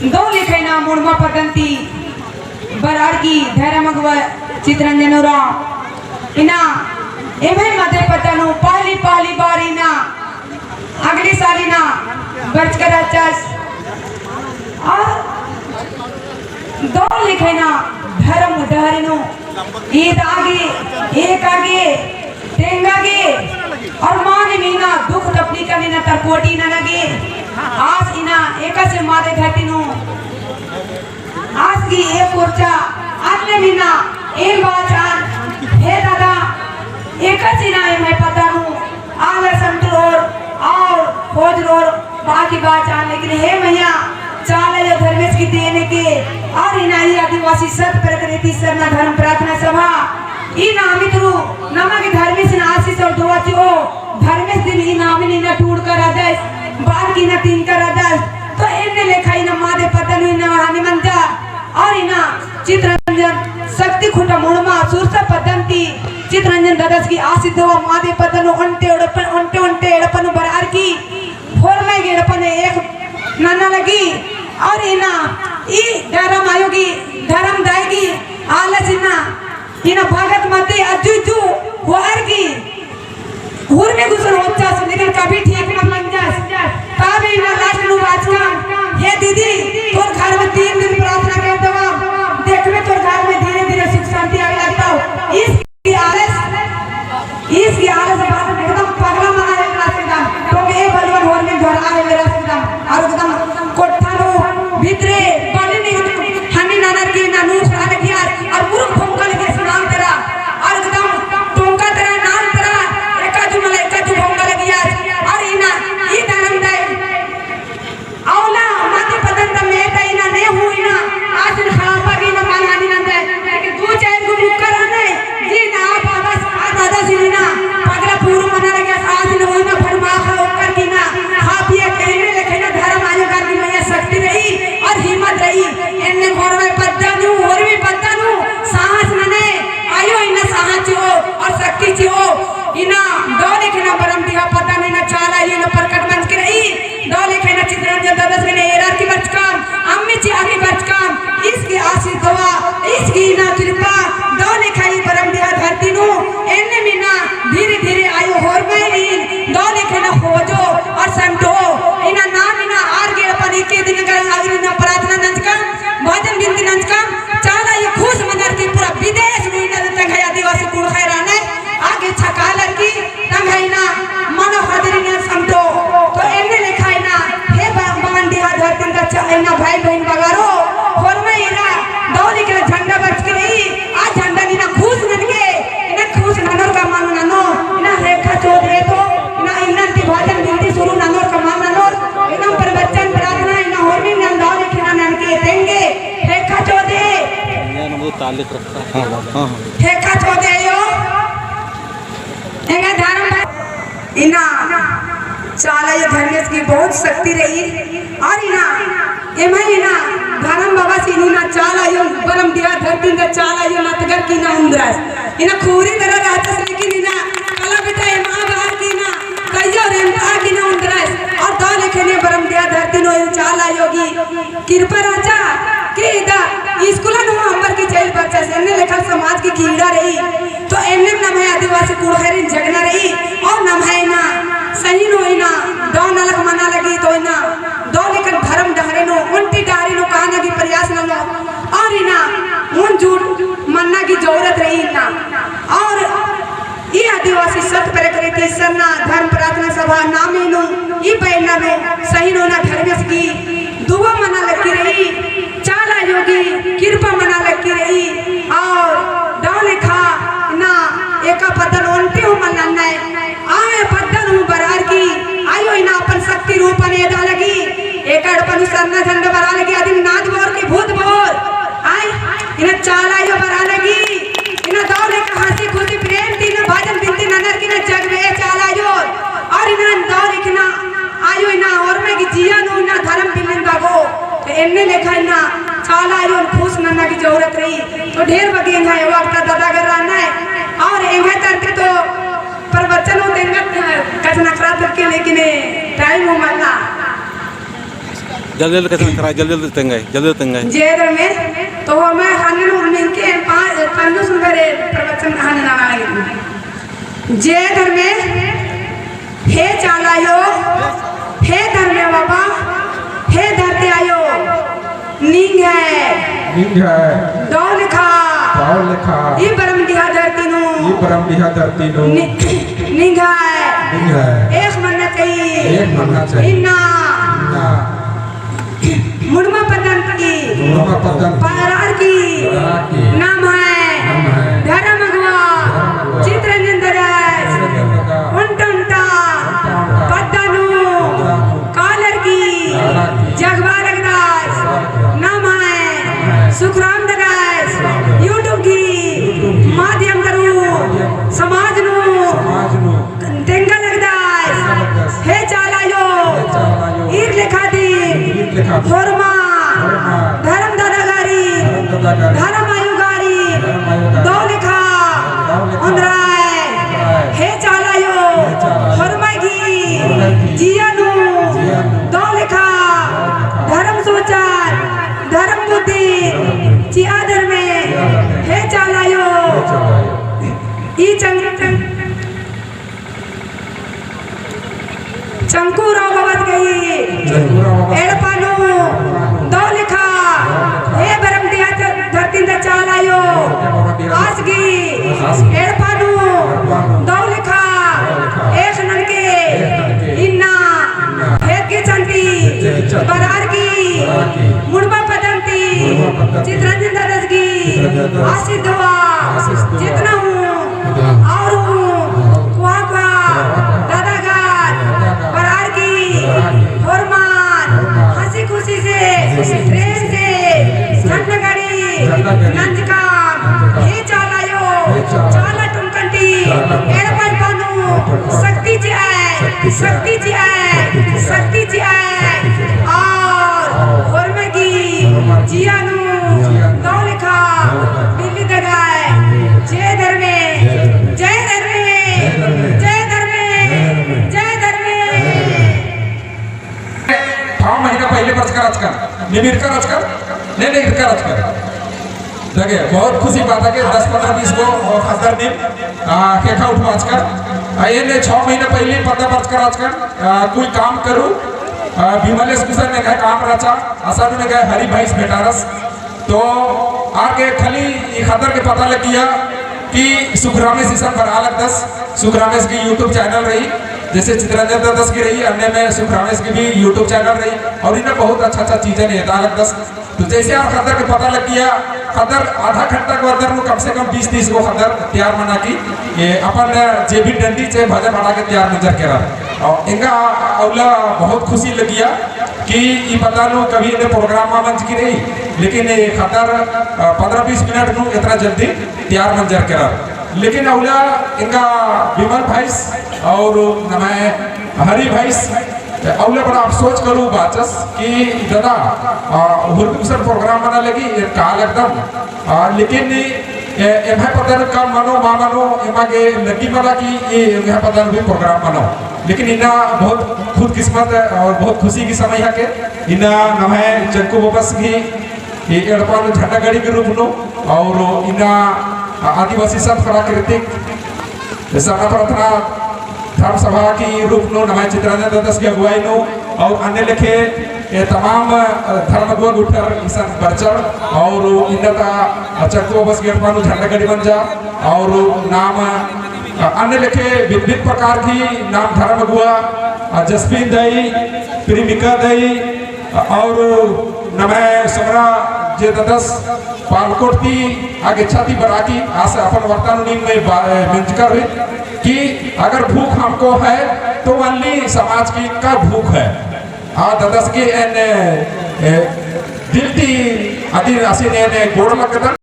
दो लिखैना मुड़मा पटंती बराड़की धैर्यमगव चित्रंजनोरा इना एमे मते पतनु पहली पहली बारी ना अगली साली ना बचकर चस और दो लिखैना धर्म धहरिनु ईद आगे एक आगे तेंगागे और माने मीना दुख तपनी का मीना तरकोटी न लगे आज इना एक से मारे धरती नु आज की एक उर्जा आने मीना एक बाचान हे दादा एक चिना मैं पता हूँ आगे संतोर और खोज रोर बाकी बाचान लेकिन हे मैया चाले जो धर्मेश की देने के और इना ही आदिवासी सत प्रकृति सरना धर्म प्रार्थना सभा इना मित्रु नमक धर्मेश न आशीष और दुआ चो धर्मेश दिन इना में न टूट कर आदेश बार की न तीन कर आदेश तो इनने लेखा इना मादे पतन इना हनुमंता और इना चित्ररंजन शक्ति खुटा मुड़मा सुरसा पदंती चित्ररंजन दादास की आशीष दुआ मादे पतन उन्टे एड़पन बरार की फोर में गेड़पन एक नाना लगी और इना ई धर्म आयोगी धर्म दाएगी आलस इना भगत मते अजुजु वार की हुर में गुजर होता लेकिन कभी ठीक न बन जाए तब इना लास्ट नु राजकाम हे दीदी तोर घर में 3 दिन प्रार्थना कर दवा देखबे तोर घर में धीरे धीरे सुख शांति आवे लगता हो इसकी आलस बात एकदम पगला मना है रास्ता तो के बलवन होर में घर आए मेरा रास्ता और एकदम कोठा रो भीतरे बड़े नहीं हनी नानर की नानू साल की और मुरुख भोंकल के सुनाम तेरा और एकदम टोंका तेरा नाम तेरा एकाजू भोंकल की और इना ई धर्म दे औला माते पतन त मैं त इना नहीं हूं इना आज खापा की ना मायानी ना दे लेकिन दो चार को मुकर आने जी ना बाबा दादा सिना पगला पूरा मना लगे आज न होई ना फरमा खा कर की ना खा पिए कहने लेके ना धर्म आयो कर की मैया शक्ति रही और हिम्मत रही इनने घर में पद्दानु और भी पद्दानु साहस नने आयो इना साहस हो और शक्ति हो इना दो लिखना परम दिया पता नहीं ना चाला इना प्रकट मंच की रही दो लिखना चित्ररंजन दादा ने एरार की बचकाम अम्मी जी आगे बचकाम इसकी आशीष दुआ इसकी ना कृपा दो लिखाई परम दिया धरती नु इनने मीना धीरे धीरे आयो होर में दो लिखना खोजो और संतो इना नाम इना आर के अपन एक दिन कर आगे ना प्रार्थना नंचका भजन बिनती नंचका चाला ये खुश मनर की पूरा विदेश में इना तंग आदिवासी कुल खैराने आगे छका लड़की तंग इना मनो हदरी संतो तो इनने लिखा इना हे भगवान दिया धरती का इना भाई बहन बगारो होर में इना दो लिखना झंडा बच के रही आज झंडा इना खुश मन के इना खुश ननर का मान ननो इना रेखा चो दे तो इना इना की भजन बिनती शुरू ननर का मान ननर इना पर बच्चन प्रार्थना इना होर में नन दो लिखना नन के देंगे रेखा चो दे वो तालिक रखता हां रेखा चो दे यो एगा धर्म इना चाला ये धर्मेश की बहुत शक्ति रही और इना एमा इना धर्म बाबा सिनी ना चाला यो परम दिया धरती का चाला यो नतगर की ना उंद्रास इना खूरी तरह राक्षस लेकिन इना कला बेटा एमा बाहर की ना कइयो रेमता की ना उंद्रास और दो लिखने परम दिया धरती नो चाला योगी कृपा राजा की दा स्कूल नो अंबर की जेल बच्चा से लेखा समाज की कीड़ा रही तो एनम नाम है आदिवासी कुड़खैरिन जगना रही और नाम है ना सही नो इना दो नलक मना लगी तो इना दो लेकिन धर्म डहरे नो उल्टी डारी नो कहने की प्रयास न लो और इना उन झूठ मन्ना की जरूरत रही इना और ये आदिवासी सत प्रकृति सरना धर्म प्रार्थना सभा नामी नो ये पहना नो सही नो ना धर्मेश की दुआ मना लगी रही चाला योगी कृपा मना लगी रही और दो लिखा ना एका पतन उल्टी हो मन नन्ना आए पतन हूँ बरार की आयो इना अपन शक्ति रूप ने दा लगी एक अड़पन सरना झंडा बरा लगी आदि नाच बोर की भूत बोर आई इना चाला यो बरा लगी इना दो लिखा हंसी खुशी प्रेम दी ना भजन बिनती ननर की ना जग में चाला यो और इना दो लिखना आयो इना और में की जिया नो इना धर्म बिलिन बागो तो इनने लिखा इना चाला यो खुश नन्ना की जरूरत रही तो ढेर बगे है वो आपका दादा कर रहना है और एवे तरते तो प्रवचन देंगे कचना खराब करके लेकिन टाइम हो मरना जल्दी जल्दी कैसे कराए जल्दी जल्दी तंगाई जेदर में तो हमें हन्नू निनके पंडु सुंदरे प्रवचन हन्न नागाई जेदर में हे चालायो हे धर्मे बाबा हे धरते आयो नींग है दौ लिखा ई परम दिहा धरती नु नींग है एक मन्ना चाहिए इन्ना मुड़मा पदंत की पारार की नाम है धर्म मगवा चित्रंजन उंटा पद्दानु कालर की जगवार दास नाम है सुखराम दास यूट्यूब की माध्यम करू समाज नु तेंगा लगदास हे चालायो ईर लिखा दी होरमा धर्म दादागारी धर्म आयुगारी दो लिखा उनराय हे चालायो होरमागी जियानु दो लिखा धर्म सोचार धर्म बुद्धि चियादर में हे चालायो ई चंकू राव बाबत गई एड़पानु दो लिखा हे बरम दिया धरती दा चालायो आसगी एड़पानु दो लिखा एक ननके इन्ना हेत के चंटी बरार की मुड़मा पदंती चित्रंजन दास की आशीष दुआ जितना हूँ और कुआ बरार की फरमान हंसी खुशी से ट्रेन से झंडा गाड़ी नंजकाम हे चालायो चाला टुमकंटी एड़पन पानु शक्ति जी आए और होरमगी जियानु दो लिखा दिल्ली दगाए जय धर्मे जय धर्मे जय धर्मे जय धर्मे महीना पहले बच कर आजकल निमिर कर आजकल नहीं कर आजकल देखिए बहुत खुशी बात है कि 10-15-20 को खतर दिन केखा उठो आजकल ये ने 6 महीने पहले 15 बच कर आजकल कोई काम करूँ विमलेश कुशल ने कहा काम रचा आसानू ने कहा हरी भाई बेटारस तो आगे खाली ये खतर के पता लग गया कि सुखरामेश ईसान पर अलग 10 सुखरामेश की यूट्यूब चैनल रही जैसे चित्रंजन दास की रही अन्य में सुखरामेश की भी यूट्यूब चैनल रही और इन्हें बहुत अच्छा चीजें नहीं था अलग 10 तो जैसे आप खतर के पता लग गया खतर आधा घंटा के अंदर कम से कम 20-30 को खतर तैयार मना की ये अपन जे भी डंडी से भजन बना के तैयार नजर के रहा और इनका अवला बहुत खुशी लगिया कि ये पता लो कभी इन्हें प्रोग्राम में मंच की रही लेकिन ये खतर 15-20 मिनट में इतना जल्दी तैयार मंजर के रहा लेकिन अवला इनका विमल भाईस और मैं हरी भाईस अवले बड़ा अफसोस करूँ बाचस कि दादा हुरकुसर प्रोग्राम बना लगी काल एकदम लेकिन एम पता कम मानो माँ मानो एमा के लगी मना कि ये पता भी प्रोग्राम बनाओ लेकिन इना बहुत खुद किस्मत और बहुत खुशी की समय है के इना नमे चक्कू बबस की एड़पान झंडा गाड़ी के रूप नो और इना आदिवासी सब प्राकृतिक सभा प्रार्थना धर्म सभा की रूप नो नमाय चित्रंजन दास की अगुवाई नो और अन्य लिखे तमाम धर्म गुआ गुठर ईसान बरचर और इनका चक्को बस गेटपानु झंडा गाड़ी बन जा और नाम अन्य लिखे विविध प्रकार की नाम धर्म गुआ जसबीन दई प्रेमिका दई और नमय समरा जे ददस पालकोटी आगे छाती बराकी आसे अपन वर्तमान में मंजकर हुई कि अगर भूख हमको है तो अन्य समाज की का भूख है ददस की दिल ती अति राशि ने गोड़ लगता